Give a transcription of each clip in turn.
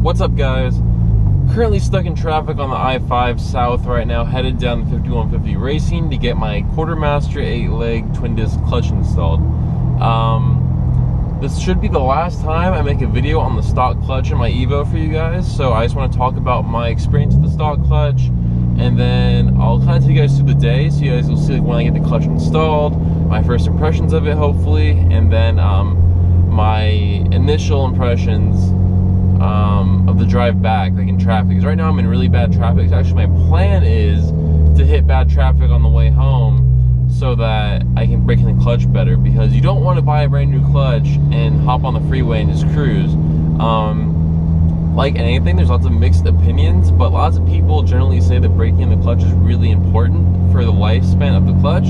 What's up, guys? Currently stuck in traffic on the I-5 south right now, headed down the 5150 Racing to get my Quartermaster 8-leg twin disc clutch installed. This should be the last time I make a video on the stock clutch in my EVO for you guys, so I just want to talk about my experience with the stock clutch, and then I'll kind of take you guys through the day so you guys will see like when I get the clutch installed, my first impressions of it hopefully, and then my initial impressions of the drive back, like in traffic. Because right now I'm in really bad traffic. So actually my plan is to hit bad traffic on the way home so that I can break in the clutch better, because you don't want to buy a brand new clutch and hop on the freeway and just cruise. Like anything, there's lots of mixed opinions, but lots of people generally say that breaking in the clutch is really important for the lifespan of the clutch.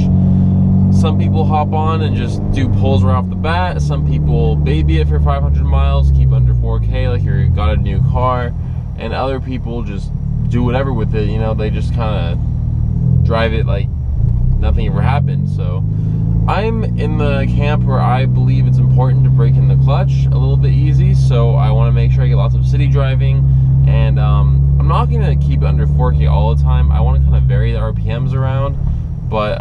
Some people hop on and just do pulls right off the bat. Some people baby it for 500 miles, keep under 4K like you got a new car, and other people just do whatever with it, you know, they just kind of drive it like nothing ever happened. So I'm in the camp where I believe it's important to break in the clutch a little bit easy, so I want to make sure I get lots of city driving, and I'm not going to keep it under 4K all the time. I want to kind of vary the RPMs around, but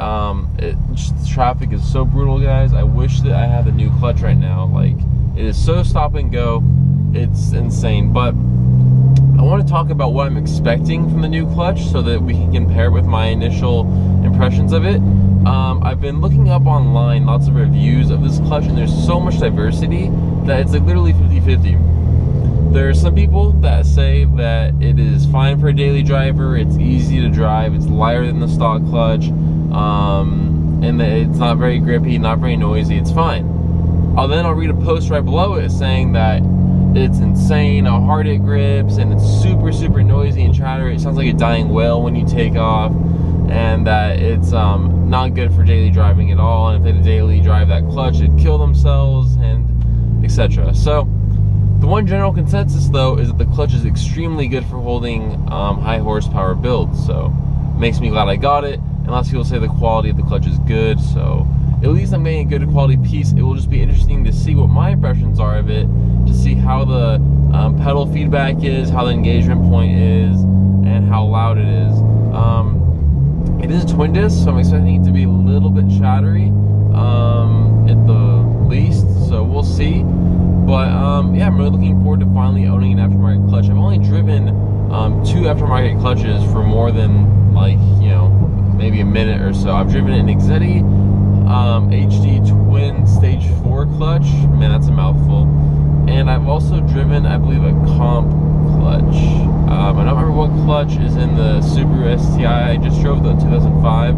just traffic is so brutal, guys. I wish that I had the new clutch right now. Like, it is so stop and go, it's insane. But I want to talk about what I'm expecting from the new clutch so that we can compare with my initial impressions of it. I've been looking up online lots of reviews of this clutch, and there's so much diversity that it's like literally 50-50. There are some people that say that it is fine for a daily driver, it's easy to drive, it's lighter than the stock clutch, and that it's not very grippy, not very noisy, it's fine. Then I'll read a post right below it saying that it's insane how hard it grips, and it's super noisy and chattery. It sounds like a dying whale when you take off, and that it's not good for daily driving at all, and if they daily drive that clutch, they'd kill themselves, and etc. So the one general consensus though is that the clutch is extremely good for holding high horsepower builds, so it makes me glad I got it. And lots of people say the quality of the clutch is good, so at least I'm getting a good quality piece. It will just be interesting to see what my impressions are of it, to see how the pedal feedback is, how the engagement point is, and how loud it is. It is a twin disc, so I'm expecting it to be a little bit chattery at the least, so we'll see. But yeah, I'm really looking forward to finally owning an aftermarket clutch. I've only driven 2 aftermarket clutches for more than, like, you know, maybe a minute or so. I've driven an Exetti HD twin stage 4 clutch. Man, that's a mouthful. And I've also driven, I believe, a comp clutch. I don't remember what clutch is in the Subaru STI. I just drove the 2005,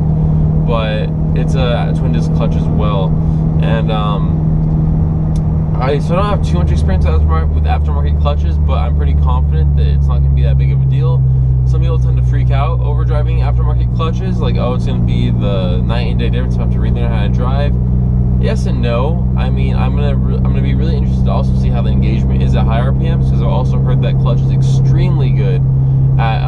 but it's a twin disc clutch as well. And I don't have too much experience with aftermarket clutches, but I'm pretty confident that it's not going to be that big of a deal. Some people tend to freak out over driving aftermarket clutches, like, oh, it's going to be the night and day difference, I have to relearn how to drive. Yes and no. I mean, I'm gonna be really interested to also see how the engagement is at high RPMs, because I've also heard that clutch is extremely good at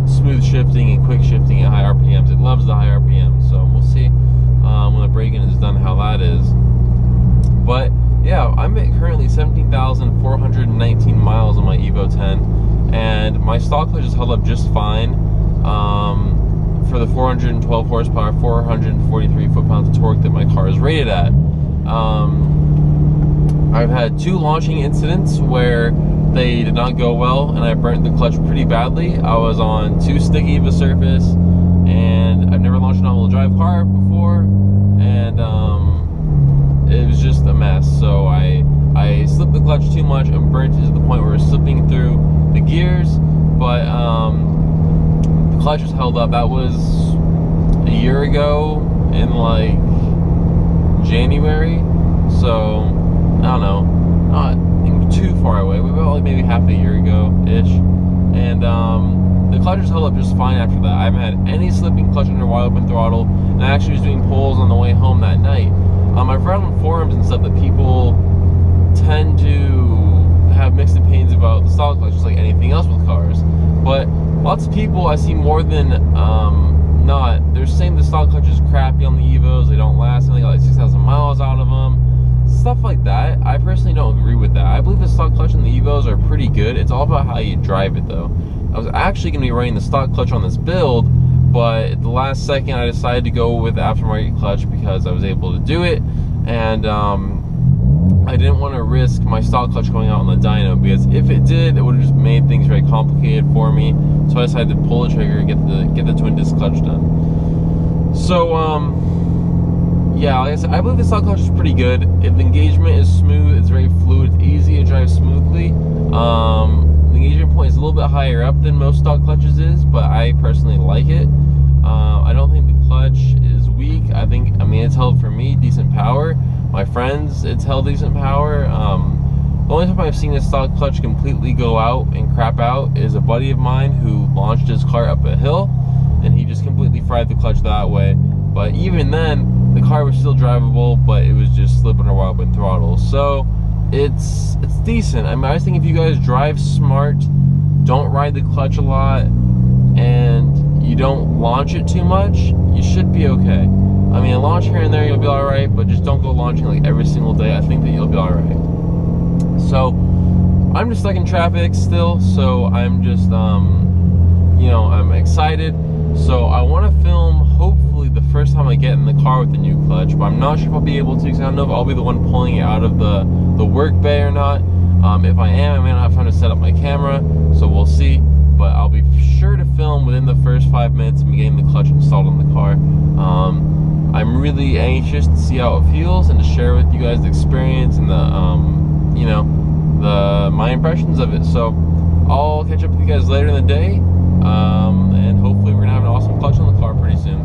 smooth shifting and quick shifting at high RPMs. It loves the high RPMs, so we'll see when the break-in is done how that is. But yeah, I'm at currently 17,419 miles on my EVO 10, and my stock clutch has held up just fine for the 412 horsepower, 443 foot-pounds of torque that my car is rated at. I've had 2 launching incidents where they did not go well, and I burnt the clutch pretty badly. I was on too sticky of a surface, and I've never launched an all-wheel drive car before, and it was just a mess. So I slipped the clutch too much and burnt it to the point where it was slipping through the gears, but the clutch was held up. That was a year ago in like January, so I don't know, not too far away, about like maybe half a year ago-ish, and the clutch was held up just fine after that. I haven't had any slipping clutch under wide open throttle, and I actually was doing pulls on the way home that night. I've read on forums and stuff that people tend to have mixed opinions about the stock clutch, just like anything else with cars, but lots of people I see more than not, they're saying the stock clutch is crappy on the EVOs, they don't last, and they got like 6,000 miles out of them. stuff like that, I personally don't agree with that. I believe the stock clutch and the EVOs are pretty good. It's all about how you drive it though. I was actually going to be running the stock clutch on this build, but at the last second I decided to go with the aftermarket clutch because I was able to do it, and I didn't want to risk my stock clutch going out on the dyno, because if it did, it would have just made things very complicated for me. So I decided to pull the trigger and get the twin disc clutch done. So yeah, like I said, I believe the stock clutch is pretty good. If the engagement is smooth, it's very fluid, it's easy to drive smoothly. The engagement point is a little bit higher up than most stock clutches is, but I personally like it. I don't think the clutch is weak. I mean, it's held, for me, decent power. My friends, it's held decent power. The only time I've seen a stock clutch completely go out and crap out is a buddy of mine who launched his car up a hill, and he just completely fried the clutch that way. But even then, the car was still drivable, but it was just slipping or wobbling throttle. So it's decent. I mean, I just think if you guys drive smart, don't ride the clutch a lot, and you don't launch it too much, you should be okay. I mean, a launch here and there, you'll be alright, but just don't go launching like every single day. I think that you'll be alright. So, I'm just stuck in traffic still, so I'm just, you know, I'm excited. So, I want to film, hopefully, the first time I get in the car with the new clutch, but I'm not sure if I'll be able to, because I don't know if I'll be the one pulling it out of the work bay or not. If I am, I may not have time to set up my camera, so we'll see. But I'll be sure to film within the first 5 minutes of me getting the clutch installed on the car. I'm really anxious to see how it feels and to share with you guys the experience and the, you know, my impressions of it. So I'll catch up with you guys later in the day, and hopefully we're gonna have an awesome clutch on the car pretty soon.